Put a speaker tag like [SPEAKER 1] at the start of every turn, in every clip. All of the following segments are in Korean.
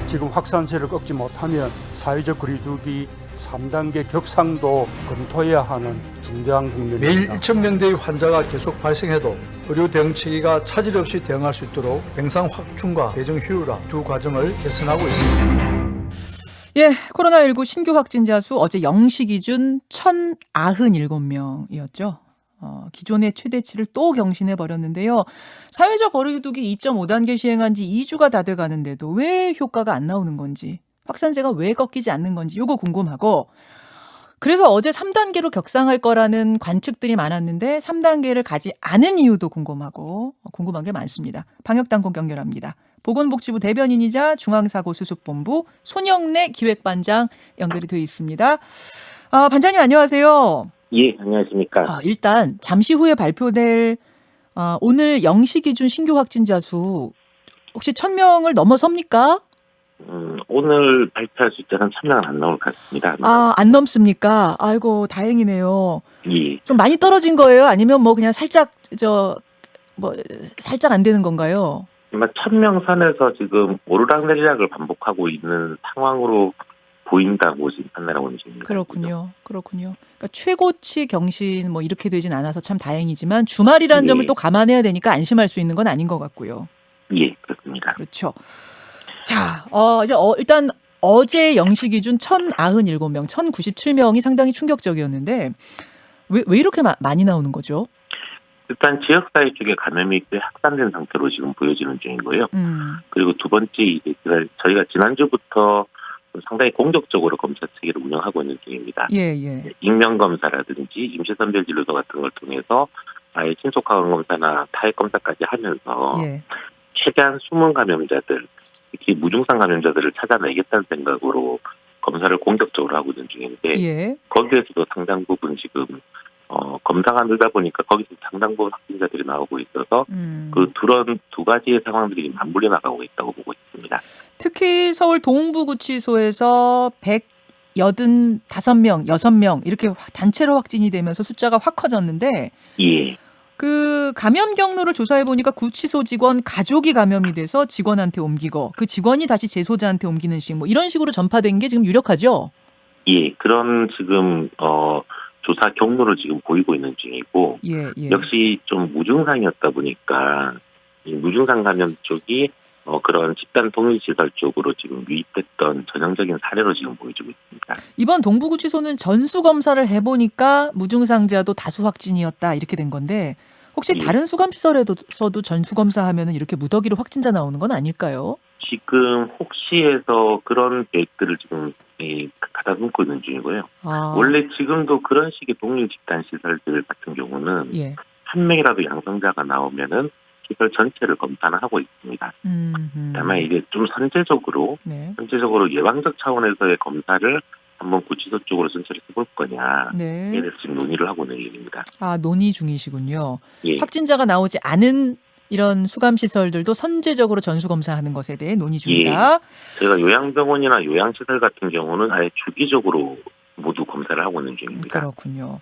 [SPEAKER 1] 지금 확산세를 꺾지 못하면 사회적 거리두기 3단계 격상도 검토해야 하는 중대한 국면입니다.
[SPEAKER 2] 매일 1,000명대의 환자가 계속 발생해도 의료 대응 체계가 차질 없이 대응할 수 있도록 병상 확충과 배정 효율화 두 과정을 개선하고 있습니다.
[SPEAKER 3] 예, 코로나19 신규 확진자 수 어제 0시 기준 1,097명이었죠. 기존의 최대치를 또 경신해 버렸는데요. 사회적 거리두기 2.5단계 시행한 지 2주가 다 돼 가는데도 왜 효과가 안 나오는 건지, 확산세가 왜 꺾이지 않는 건지 요거 궁금하고, 그래서 어제 3단계로 격상할 거라는 관측들이 많았는데 3단계를 가지 않은 이유도 궁금하고, 궁금한 게 많습니다. 방역당국 연결합니다. 보건복지부 대변인이자 중앙사고수습본부 손영래 기획반장 연결이 되어 있습니다. 반장님 안녕하세요.
[SPEAKER 4] 예, 안녕하십니까.
[SPEAKER 3] 일단 잠시 후에 발표될 오늘 0시 기준 신규 확진자 수 혹시 1,000명을 넘어섭니까?
[SPEAKER 4] 오늘 발표할 숫자는 1,000명은 안 나올 것 같습니다.
[SPEAKER 3] 안 넘습니까? 아이고 다행이네요.
[SPEAKER 4] 예.
[SPEAKER 3] 좀 많이 떨어진 거예요? 아니면 뭐 그냥 살짝 살짝 안 되는 건가요?
[SPEAKER 4] 1,000명 선에서 지금 오르락내리락을 반복하고 있는 상황으로 보인다고 지금 판단하고 있는 중입니다.
[SPEAKER 3] 그렇군요. 그러니까 최고치 경신 뭐 이렇게 되진 않아서 참 다행이지만 주말이라는
[SPEAKER 4] 예.
[SPEAKER 3] 점을 또 감안해야 되니까 안심할 수 있는 건 아닌 것 같고요.
[SPEAKER 4] 예, 그렇습니다.
[SPEAKER 3] 그렇죠. 자, 이제 일단 어제 0시 기준 1,097명, 1,097명이 상당히 충격적이었는데 왜 이렇게 많이 나오는 거죠?
[SPEAKER 4] 일단 지역사회 쪽에 감염이 꽤 확산된 상태로 지금 보여지는 중이고요. 그리고 두 번째, 이제 저희가 지난주부터 상당히 공격적으로 검사 체계를 운영하고 있는 중입니다.
[SPEAKER 3] 예.
[SPEAKER 4] 익명검사라든지 임시선별진료소 같은 걸 통해서 아예 친속항원검사나 타액검사까지 하면서
[SPEAKER 3] 예.
[SPEAKER 4] 최대한 숨은 감염자들, 특히 무증상 감염자들을 찾아내겠다는 생각으로 검사를 공격적으로 하고 있는 중인데
[SPEAKER 3] 예.
[SPEAKER 4] 거기에서도 상당 부분 지금 검사가 늘다 보니까 거기서 상당 부분 확진자들이 나오고 있어서 그 두 가지의 상황들이 맞물려 나가고 있다고 보고 있습니다.
[SPEAKER 3] 특히 서울 동부구치소에서 185명, 6명 이렇게 단체로 확진이 되면서 숫자가 확 커졌는데
[SPEAKER 4] 예.
[SPEAKER 3] 그 감염 경로를 조사해 보니까 구치소 직원 가족이 감염이 돼서 직원한테 옮기고 그 직원이 다시 재소자한테 옮기는 식 뭐 이런 식으로 전파된 게 지금 유력하죠?
[SPEAKER 4] 예. 그런 지금 조사 경로를 지금 보이고 있는 중이고
[SPEAKER 3] 예.
[SPEAKER 4] 역시 좀 무증상이었다 보니까 이 무증상 감염 쪽이 그런 집단 통일시설 쪽으로 지금 유입됐던 전형적인 사례로 지금 보여지고 있습니다.
[SPEAKER 3] 이번 동부구치소는 전수검사를 해보니까 무증상자도 다수 확진이었다 이렇게 된 건데 혹시
[SPEAKER 4] 예.
[SPEAKER 3] 다른 수감시설에서도 전수검사하면은 이렇게 무더기로 확진자 나오는 건 아닐까요?
[SPEAKER 4] 지금 혹시 해서 그런 계획들을 지금 가다듬고 있는 중이고요. 원래 지금도 그런 식의 동일 집단 시설들 같은 경우는
[SPEAKER 3] 예.
[SPEAKER 4] 한 명이라도 양성자가 나오면은 시설 전체를 검사는 하고 있습니다. 다만 이제 좀 선제적으로 예방적 차원에서의 검사를 한번 구치소 쪽으로 전체를 해볼 거냐.
[SPEAKER 3] 네.
[SPEAKER 4] 이에 대해서 지금 논의를 하고 있는 일입니다.
[SPEAKER 3] 논의 중이시군요.
[SPEAKER 4] 예.
[SPEAKER 3] 확진자가 나오지 않은 이런 수감시설들도 선제적으로 전수검사하는 것에 대해 논의 중이다.
[SPEAKER 4] 예. 저희가 요양병원이나 요양시설 같은 경우는 아예 주기적으로 모두 검사를 하고 있는 중입니다.
[SPEAKER 3] 그렇군요.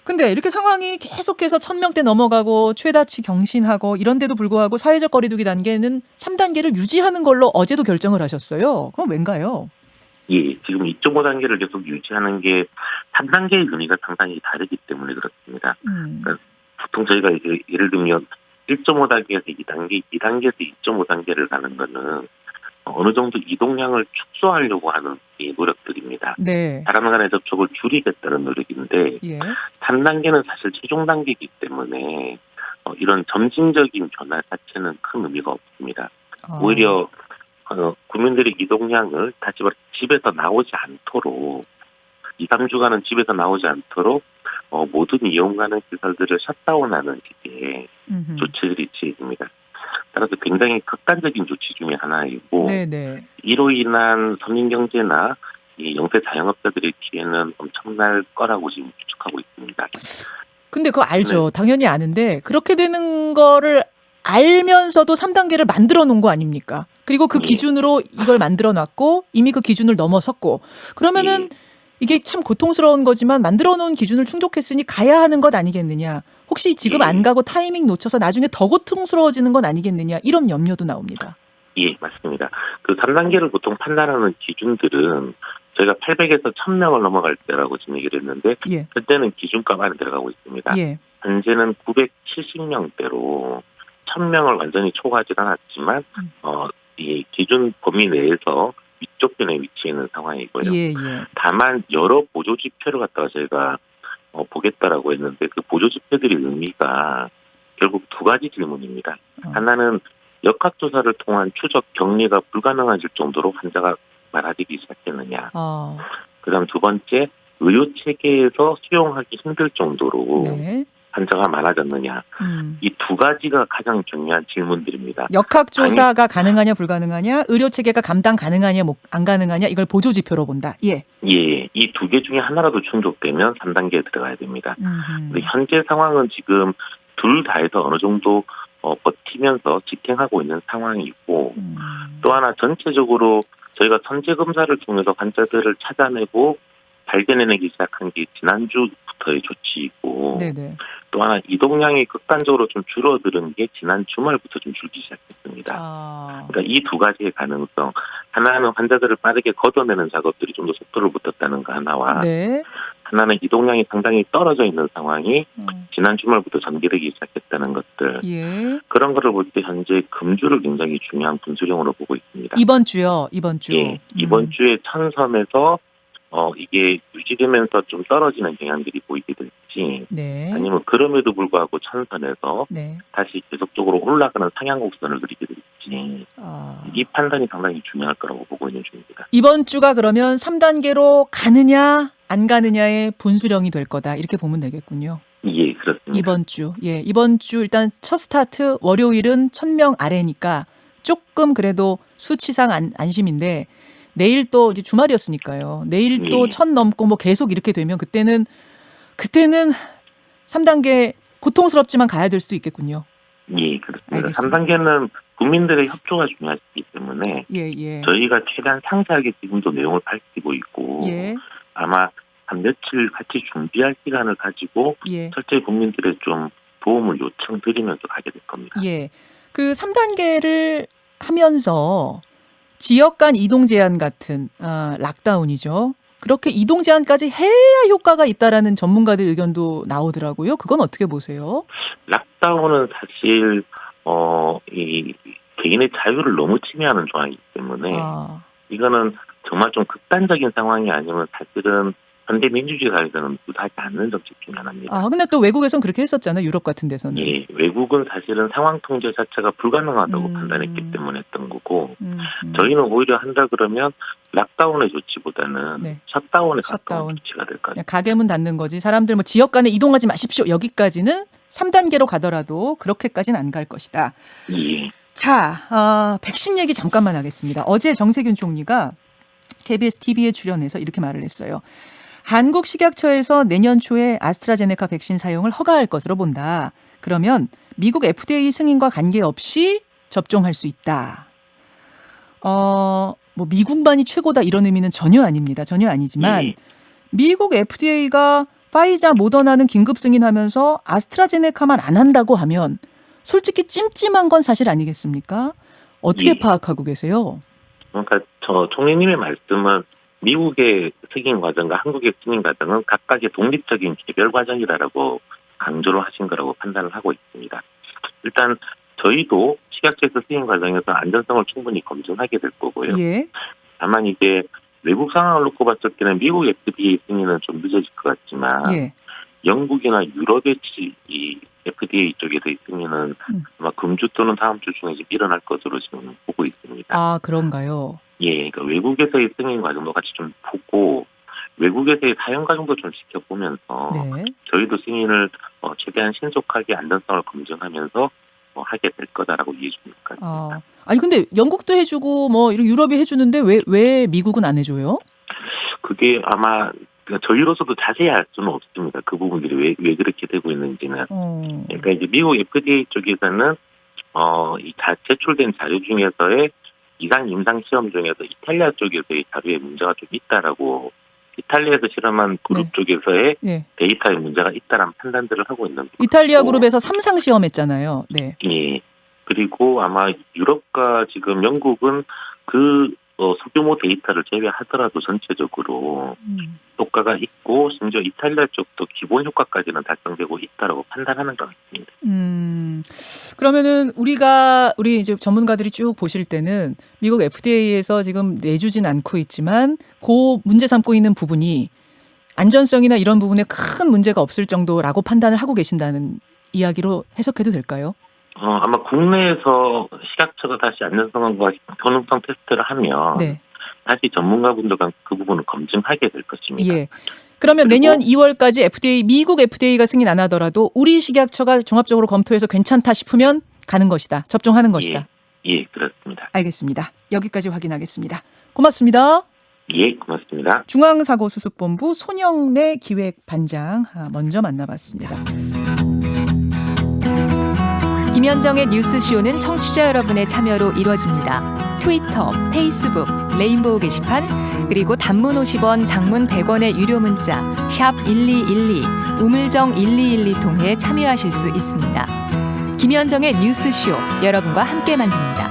[SPEAKER 3] 근데 이렇게 상황이 계속해서 1,000명대 넘어가고 최다치 경신하고 이런데도 불구하고 사회적 거리두기 단계는 3단계를 유지하는 걸로 어제도 결정을 하셨어요. 그건 왠가요?
[SPEAKER 4] 예, 지금 2.5단계를 계속 유지하는 게 3단계의 의미가 상당히 다르기 때문에 그렇습니다. 그러니까 보통 저희가 이제 예를 들면 1.5단계에서 2단계, 2단계에서 2.5단계를 가는 거는 어느 정도 이동량을 축소하려고 하는 이 노력들입니다.
[SPEAKER 3] 네.
[SPEAKER 4] 사람 간의 접촉을 줄이겠다는 노력인데
[SPEAKER 3] 예.
[SPEAKER 4] 3단계는 사실 최종 단계이기 때문에 이런 점진적인 변화 자체는 큰 의미가 없습니다. 오히려 국민들의 이동량을 다시 말해 집에서 나오지 않도록 2, 3주간은 집에서 나오지 않도록 모든 이용 가능 시설들을 샷다운하는 식의 조치들이 취해집니다. 따라서 굉장히 극단적인 조치 중에 하나이고
[SPEAKER 3] 네네.
[SPEAKER 4] 이로 인한 서민경제나 이 영세 자영업자들의 피해는 엄청날 거라고 지금 추측하고 있습니다.
[SPEAKER 3] 근데 그거 알죠.
[SPEAKER 4] 네.
[SPEAKER 3] 당연히 아는데 그렇게 되는 거를 알면서도 3단계를 만들어 놓은 거 아닙니까? 그리고 그
[SPEAKER 4] 예.
[SPEAKER 3] 기준으로 이걸 만들어 놨고 이미 그 기준을 넘어섰고 그러면은 이게 참 고통스러운 거지만 만들어 놓은 기준을 충족했으니 가야 하는 것 아니겠느냐. 혹시 지금 안 가고 타이밍 놓쳐서 나중에 더 고통스러워지는 건 아니겠느냐. 이런 염려도 나옵니다.
[SPEAKER 4] 예, 맞습니다. 그 3단계를 보통 판단하는 기준들은 저희가 800에서 1000명을 넘어갈 때라고 지금 얘기를 했는데
[SPEAKER 3] 예.
[SPEAKER 4] 그때는 기준값 안에 들어가고 있습니다.
[SPEAKER 3] 예.
[SPEAKER 4] 현재는 970명대로 1000명을 완전히 초과하지 않았지만 이 기준 범위 내에서 위쪽 편에 위치해 있는 상황이고요.
[SPEAKER 3] 예, 예.
[SPEAKER 4] 다만 여러 보조 지표를 갖다가 저희가 보겠다라고 했는데 그 보조 지표들의 의미가 결국 두 가지 질문입니다. 하나는 역학조사를 통한 추적 격리가 불가능해질 정도로 환자가 많아지기 시작했느냐. 그다음 두 번째, 의료 체계에서 수용하기 힘들 정도로
[SPEAKER 3] 네.
[SPEAKER 4] 환자가 많아졌느냐. 이 두 가지가 가장 중요한 질문들입니다.
[SPEAKER 3] 역학조사가 가능하냐 불가능하냐, 의료체계가 감당 가능하냐 안 가능하냐, 이걸 보조지표로 본다. 예.
[SPEAKER 4] 예, 이 두 개 중에 하나라도 충족되면 3단계에 들어가야 됩니다. 근데 현재 상황은 지금 둘 다 해서 어느 정도 버티면서 직행하고 있는 상황이고 또 하나 전체적으로 저희가 선제 검사를 통해서 환자들을 찾아내고 발견해내기 시작한 게 지난주부터의 조치이고
[SPEAKER 3] 네네.
[SPEAKER 4] 또 하나 이동량이 극단적으로 좀 줄어드는 게 지난 주말부터 좀 줄기 시작했습니다. 그러니까 이 두 가지의 가능성, 하나는 환자들을 빠르게 걷어내는 작업들이 좀 더 속도를 붙였다는 거 하나와
[SPEAKER 3] 네.
[SPEAKER 4] 하나는 이동량이 상당히 떨어져 있는 상황이 지난 주말부터 전개되기 시작했다는 것들.
[SPEAKER 3] 예.
[SPEAKER 4] 그런 거를 볼 때 현재 금주를 굉장히 중요한 분수령으로 보고 있습니다.
[SPEAKER 3] 이번 주요. 이번 주.
[SPEAKER 4] 예, 이번 주에 1000선에서 이게 유지되면서 좀 떨어지는 경향들이 보이게 될지
[SPEAKER 3] 네.
[SPEAKER 4] 아니면 그럼에도 불구하고 1000선에서
[SPEAKER 3] 네.
[SPEAKER 4] 다시 계속적으로 올라가는 상향 곡선을 그리게 될지 이 판단이 상당히 중요할 거라고 보고 있는 중입니다.
[SPEAKER 3] 이번 주가 그러면 3단계로 가느냐 안 가느냐의 분수령이 될 거다. 이렇게 보면 되겠군요.
[SPEAKER 4] 예, 그렇습니다.
[SPEAKER 3] 이번 주. 예, 이번 주 일단 첫 스타트 월요일은 1000명 아래니까 조금 그래도 수치상 안심인데 내일 또 이제 주말이었으니까요. 내일 또 1000 넘고 뭐 계속 이렇게 되면 그때는 3단계 고통스럽지만 가야 될 수도 있겠군요.
[SPEAKER 4] 예, 그렇습니다.
[SPEAKER 3] 알겠습니다.
[SPEAKER 4] 3단계는 국민들의 협조가 중요하기 때문에
[SPEAKER 3] 예.
[SPEAKER 4] 저희가 최대한 상세하게 지금도 내용을 밝히고 있고
[SPEAKER 3] 예.
[SPEAKER 4] 아마 한 며칠 같이 준비할 시간을 가지고
[SPEAKER 3] 예.
[SPEAKER 4] 철저히 국민들의 좀 도움을 요청드리면서 가게 될 겁니다.
[SPEAKER 3] 예. 그 3단계를 하면서 지역 간 이동 제한 같은 락다운이죠. 그렇게 이동 제한까지 해야 효과가 있다라는 전문가들 의견도 나오더라고요. 그건 어떻게 보세요?
[SPEAKER 4] 락다운은 사실 이 개인의 자유를 너무 침해하는 조항이기 때문에 이거는 정말 좀 극단적인 상황이 아니면 사실은 현대 민주주의 사회에서는 하지 않는 정책 중 하나입니다.
[SPEAKER 3] 근데 또 외국에선 그렇게 했었잖아요. 유럽 같은 데서는.
[SPEAKER 4] 예, 외국은 사실은 상황 통제 자체가 불가능하다고 판단했기 때문에 했던 거고 저희는 오히려 한다 그러면 락다운의 조치보다는
[SPEAKER 3] 네.
[SPEAKER 4] 셧다운에 가까운 조치가 될 것 같아요.
[SPEAKER 3] 가게문 닫는 거지. 사람들 뭐 지역 간에 이동하지 마십시오. 여기까지는 3단계로 가더라도 그렇게까지는 안 갈 것이다.
[SPEAKER 4] 예.
[SPEAKER 3] 자, 백신 얘기 잠깐만 하겠습니다. 어제 정세균 총리가 KBS TV에 출연해서 이렇게 말을 했어요. 한국식약처에서 내년 초에 아스트라제네카 백신 사용을 허가할 것으로 본다. 그러면 미국 FDA 승인과 관계없이 접종할 수 있다. 뭐 미국만이 최고다 이런 의미는 전혀 아닙니다. 전혀 아니지만 미국 FDA가 파이자, 모더나는 긴급 승인하면서 아스트라제네카만 안 한다고 하면 솔직히 찜찜한 건 사실 아니겠습니까? 어떻게 파악하고 계세요?
[SPEAKER 4] 그러니까 저 총리님의 말씀은 미국의 승인 과정과 한국의 승인 과정은 각각의 독립적인 개별 과정이다라고 강조를 하신 거라고 판단을 하고 있습니다. 일단 저희도 식약처에서 승인 과정에서 안전성을 충분히 검증하게 될 거고요.
[SPEAKER 3] 예.
[SPEAKER 4] 다만 이제 외국 상황을 놓고 봤을 때는 미국 FDA 승인은 좀 늦어질 것 같지만
[SPEAKER 3] 예.
[SPEAKER 4] 영국이나 유럽의 이 FDA 쪽에서의 승인은 아마 금주 또는 다음 주 중에 일어날 것으로 지금 보고 있습니다.
[SPEAKER 3] 그런가요?
[SPEAKER 4] 예, 그러니까 외국에서의 승인 과정도 같이 좀 보고 외국에서의 사용 과정도 좀 지켜보면서
[SPEAKER 3] 네.
[SPEAKER 4] 저희도 승인을 최대한 신속하게 안전성을 검증하면서 하게 될 거다라고 이해해 주는 것 같습니다.
[SPEAKER 3] 아니 근데 영국도 해주고 뭐 이런 유럽이 해주는데 왜 미국은 안 해줘요? 그게
[SPEAKER 4] 아마 저희로서도 자세히 알 수는 없습니다. 그 부분들이 왜 그렇게 되고 있는지는. 그러니까 이제 미국 FDA 쪽에서는 이 제출된 자료 중에서의 이상 임상 시험 중에서 이탈리아 쪽에서의 자료에 문제가 좀 있다라고 이탈리아에서 실험한 그룹 쪽에서의 데이터에 문제가 있다라는 판단들을 하고 있는.
[SPEAKER 3] 이탈리아 그룹에서 3상 시험했잖아요. 네.
[SPEAKER 4] 예. 그리고 아마 유럽과 지금 영국은 그 소규모 데이터를 제외하더라도 전체적으로 효과가 있고 심지어 이탈리아 쪽도 기본 효과까지는 달성되고 있다라고 판단하는 것 같습니다.
[SPEAKER 3] 그러면은 우리 이제 전문가들이 쭉 보실 때는 미국 FDA에서 지금 내주진 않고 있지만 그 문제 삼고 있는 부분이 안전성이나 이런 부분에 큰 문제가 없을 정도라고 판단을 하고 계신다는 이야기로 해석해도 될까요?
[SPEAKER 4] 아마 국내에서 식약처가 다시 안전성과 효능성 테스트를 하면
[SPEAKER 3] 네.
[SPEAKER 4] 다시 전문가분들과 그 부분을 검증하게 될 것입니다.
[SPEAKER 3] 예. 그러면 내년 2월까지 미국 FDA가 승인 안 하더라도 우리 식약처가 종합적으로 검토해서 괜찮다 싶으면 가는 것이다. 접종하는 것이다.
[SPEAKER 4] 예, 그렇습니다.
[SPEAKER 3] 알겠습니다. 여기까지 확인하겠습니다. 고맙습니다.
[SPEAKER 4] 예, 고맙습니다.
[SPEAKER 3] 중앙사고수습본부 손영래 기획반장 먼저 만나봤습니다.
[SPEAKER 5] 김현정의 뉴스쇼는 청취자 여러분의 참여로 이루어집니다. 트위터, 페이스북, 레인보우 게시판, 그리고 단문 50원, 장문 100원의 유료 문자 샵 1212, 우물정 1212 통해 참여하실 수 있습니다. 김현정의 뉴스쇼, 여러분과 함께 만듭니다.